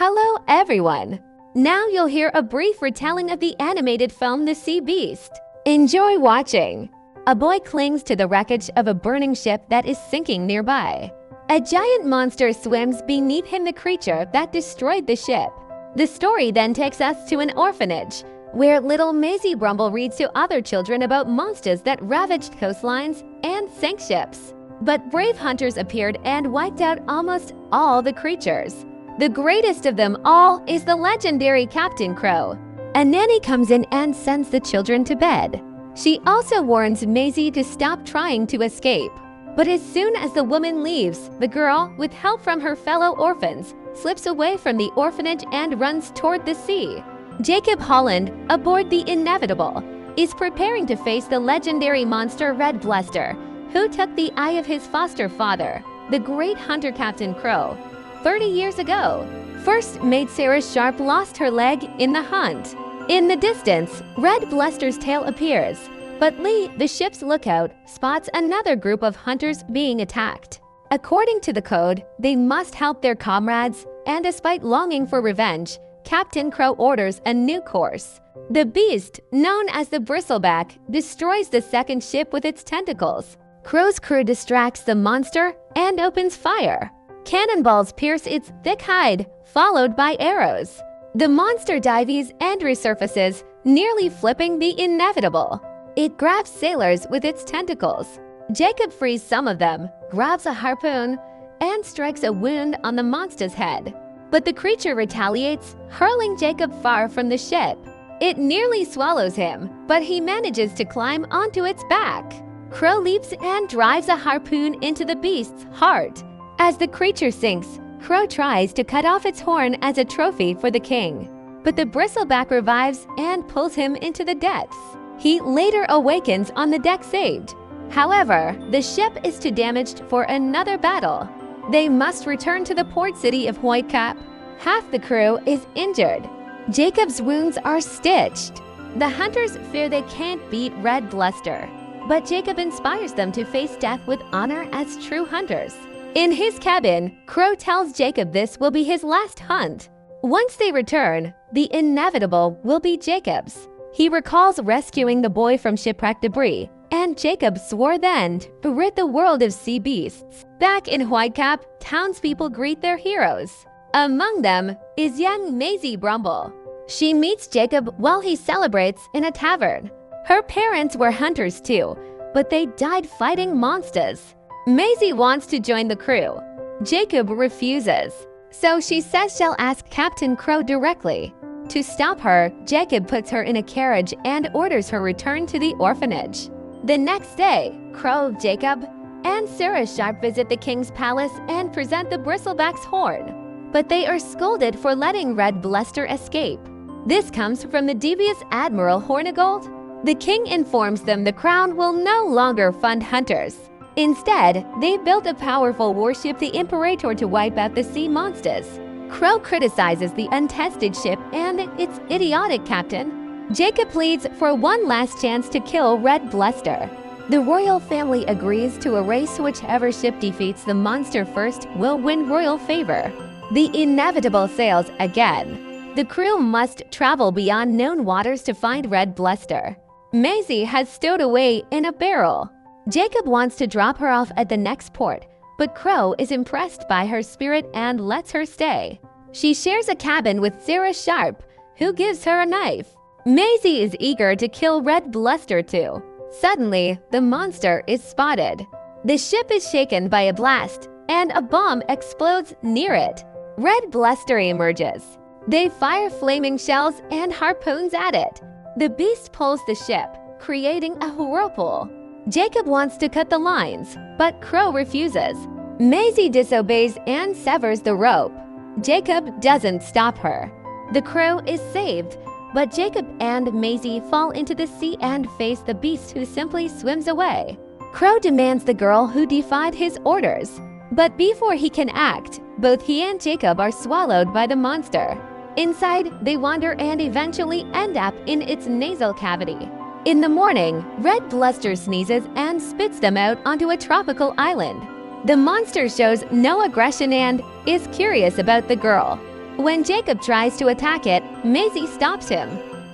Hello everyone! Now you'll hear a brief retelling of the animated film The Sea Beast. Enjoy watching! A boy clings to the wreckage of a burning ship that is sinking nearby. A giant monster swims beneath him, the creature that destroyed the ship. The story then takes us to an orphanage, where little Maisie Brumble reads to other children about monsters that ravaged coastlines and sank ships. But brave hunters appeared and wiped out almost all the creatures. The greatest of them all is the legendary Captain Crow. A nanny comes in and sends the children to bed. She also warns Maisie to stop trying to escape. But as soon as the woman leaves, the girl, with help from her fellow orphans, slips away from the orphanage and runs toward the sea. Jacob Holland, aboard the Inevitable, is preparing to face the legendary monster Red Bluster, who took the eye of his foster father, the great hunter Captain Crow, 30 years ago. First mate Sarah Sharp lost her leg in the hunt. In the distance, Red Bluster's tail appears, but Lee, the ship's lookout, spots another group of hunters being attacked. According to the code, they must help their comrades, and despite longing for revenge, Captain Crow orders a new course. The beast, known as the Bristleback, destroys the second ship with its tentacles. Crow's crew distracts the monster and opens fire. Cannonballs pierce its thick hide, followed by arrows. The monster dives and resurfaces, nearly flipping the Inevitable. It grabs sailors with its tentacles. Jacob frees some of them, grabs a harpoon, and strikes a wound on the monster's head. But the creature retaliates, hurling Jacob far from the ship. It nearly swallows him, but he manages to climb onto its back. Crow leaps and drives a harpoon into the beast's heart. As the creature sinks, Crow tries to cut off its horn as a trophy for the king. But the bristleback revives and pulls him into the depths. He later awakens on the deck saved. However, the ship is too damaged for another battle. They must return to the port city of Whitecap. Half the crew is injured. Jacob's wounds are stitched. The hunters fear they can't beat Red Bluster, but Jacob inspires them to face death with honor as true hunters. In his cabin, Crow tells Jacob this will be his last hunt. Once they return, the Inevitable will be Jacob's. He recalls rescuing the boy from shipwreck debris, and Jacob swore then to rid the world of sea beasts. Back in Whitecap, townspeople greet their heroes. Among them is young Maisie Brumble. She meets Jacob while he celebrates in a tavern. Her parents were hunters too, but they died fighting monsters. Maisie wants to join the crew. Jacob refuses, so she says she'll ask Captain Crow directly. To stop her, Jacob puts her in a carriage and orders her return to the orphanage. The next day, Crow, Jacob, and Sarah Sharp visit the king's palace and present the bristleback's horn. But they are scolded for letting Red Bluster escape. This comes from the devious Admiral Hornigold. The king informs them the crown will no longer fund hunters. Instead, they built a powerful warship, the Imperator, to wipe out the sea monsters. Crow criticizes the untested ship and its idiotic captain. Jacob pleads for one last chance to kill Red Bluster. The royal family agrees to a race. Whichever ship defeats the monster first will win royal favor. The Inevitable sails again. The crew must travel beyond known waters to find Red Bluster. Maisie has stowed away in a barrel. Jacob wants to drop her off at the next port, but Crow is impressed by her spirit and lets her stay. She shares a cabin with Sarah Sharp, who gives her a knife. Maisie is eager to kill Red Bluster too. Suddenly, the monster is spotted. The ship is shaken by a blast, and a bomb explodes near it. Red Bluster emerges. They fire flaming shells and harpoons at it. The beast pulls the ship, creating a whirlpool. Jacob wants to cut the lines, but Crow refuses. Maisie disobeys and severs the rope. Jacob doesn't stop her. The crew is saved, but Jacob and Maisie fall into the sea and face the beast, who simply swims away. Crow demands the girl who defied his orders. But before he can act, both he and Jacob are swallowed by the monster. Inside, they wander and eventually end up in its nasal cavity. In the morning, Red Bluster sneezes and spits them out onto a tropical island. The monster shows no aggression and is curious about the girl. When Jacob tries to attack it, Maisie stops him.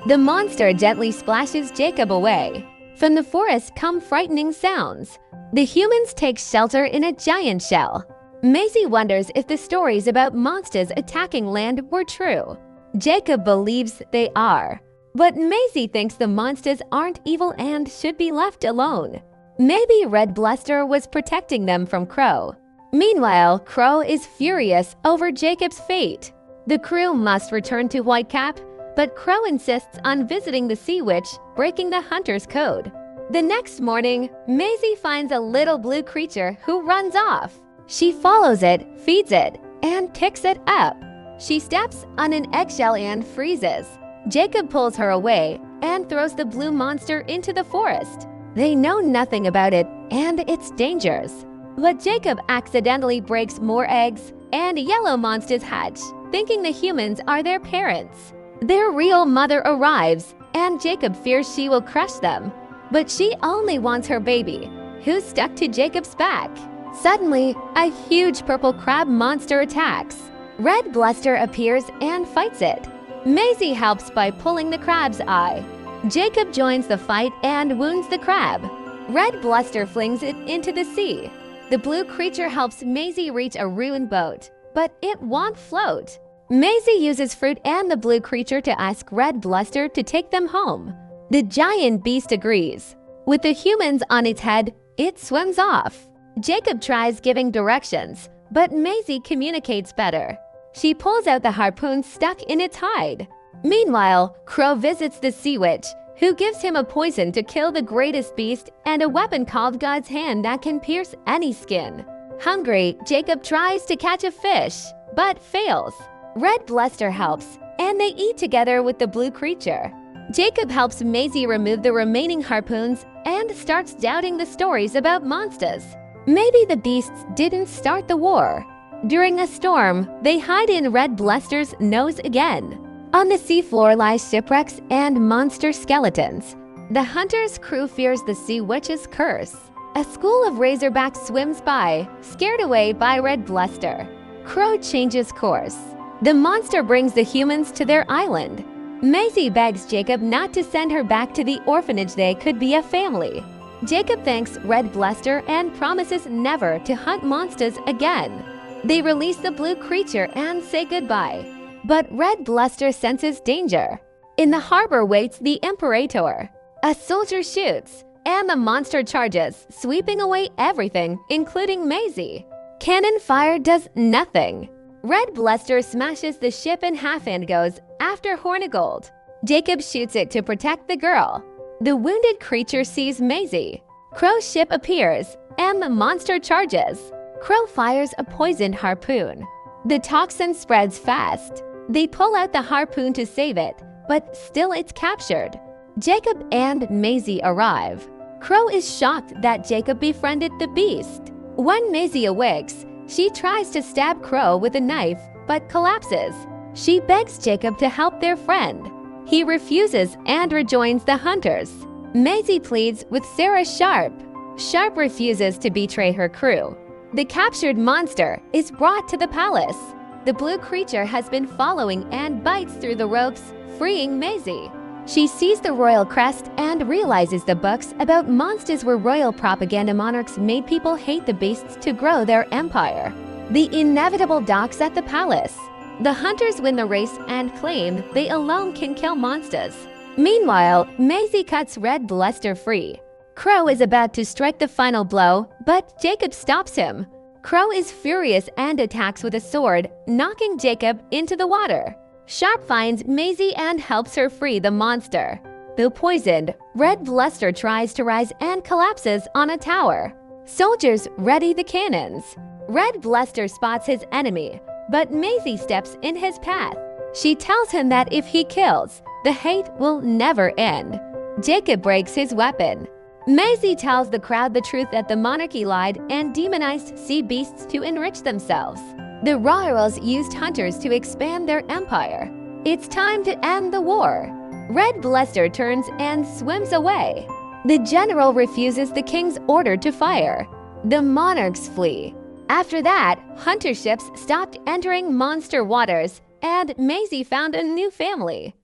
The monster gently splashes Jacob away. From the forest come frightening sounds. The humans take shelter in a giant shell. Maisie wonders if the stories about monsters attacking land were true. Jacob believes they are. But Maisie thinks the monsters aren't evil and should be left alone. Maybe Red Bluster was protecting them from Crow. Meanwhile, Crow is furious over Jacob's fate. The crew must return to Whitecap, but Crow insists on visiting the Sea Witch, breaking the hunter's code. The next morning, Maisie finds a little blue creature who runs off. She follows it, feeds it, and picks it up. She steps on an eggshell and freezes. Jacob pulls her away and throws the blue monster into the forest. They know nothing about it and its dangers. But Jacob accidentally breaks more eggs, and yellow monsters hatch, thinking the humans are their parents. Their real mother arrives, and Jacob fears she will crush them. But she only wants her baby, who's stuck to Jacob's back. Suddenly, a huge purple crab monster attacks. Red Bluster appears and fights it. Maisie helps by pulling the crab's eye. Jacob joins the fight and wounds the crab. Red Bluster flings it into the sea. The blue creature helps Maisie reach a ruined boat, but it won't float. Maisie uses fruit and the blue creature to ask Red Bluster to take them home. The giant beast agrees. With the humans on its head, it swims off. Jacob tries giving directions, but Maisie communicates better. She pulls out the harpoon stuck in its hide. Meanwhile, Crow visits the Sea Witch, who gives him a poison to kill the greatest beast and a weapon called God's Hand that can pierce any skin. Hungry, Jacob tries to catch a fish, but fails. Red Bluster helps, and they eat together with the blue creature. Jacob helps Maisie remove the remaining harpoons and starts doubting the stories about monsters. Maybe the beasts didn't start the war. During a storm, they hide in Red Bluster's nose again. On the seafloor lie shipwrecks and monster skeletons. The hunter's crew fears the Sea Witch's curse. A school of razorbacks swims by, scared away by Red Bluster. Crow changes course. The monster brings the humans to their island. Maisie begs Jacob not to send her back to the orphanage. They could be a family. Jacob thanks Red Bluster and promises never to hunt monsters again. They release the blue creature and say goodbye. But Red Bluster senses danger. In the harbor waits the Imperator. A soldier shoots, and the monster charges, sweeping away everything, including Maisie. Cannon fire does nothing. Red Bluster smashes the ship in half and goes after Hornigold. Jacob shoots it to protect the girl. The wounded creature sees Maisie. Crow's ship appears, and the monster charges. Crow fires a poisoned harpoon. The toxin spreads fast. They pull out the harpoon to save it, but still it's captured. Jacob and Maisie arrive. Crow is shocked that Jacob befriended the beast. When Maisie awakes, she tries to stab Crow with a knife, but collapses. She begs Jacob to help their friend. He refuses and rejoins the hunters. Maisie pleads with Sarah Sharp. Sharp refuses to betray her crew. The captured monster is brought to the palace. The blue creature has been following and bites through the ropes, freeing Maisie. She sees the royal crest and realizes the books about monsters were royal propaganda. Monarchs made people hate the beasts to grow their empire. The inevitable docks at the palace. The hunters win the race and claim they alone can kill monsters. Meanwhile, Maisie cuts Red Bluster free. Crow is about to strike the final blow, but Jacob stops him. Crow is furious and attacks with a sword, knocking Jacob into the water. Sharp finds Maisie and helps her free the monster. Though poisoned, Red Bluster tries to rise and collapses on a tower. Soldiers ready the cannons. Red Bluster spots his enemy, but Maisie steps in his path. She tells him that if he kills, the hate will never end. Jacob breaks his weapon. Maisie tells the crowd the truth that the monarchy lied and demonized sea beasts to enrich themselves. The royals used hunters to expand their empire. It's time to end the war. Red Bluster turns and swims away. The general refuses the king's order to fire. The monarchs flee. After that, hunter ships stopped entering monster waters, And Maisie found a new family.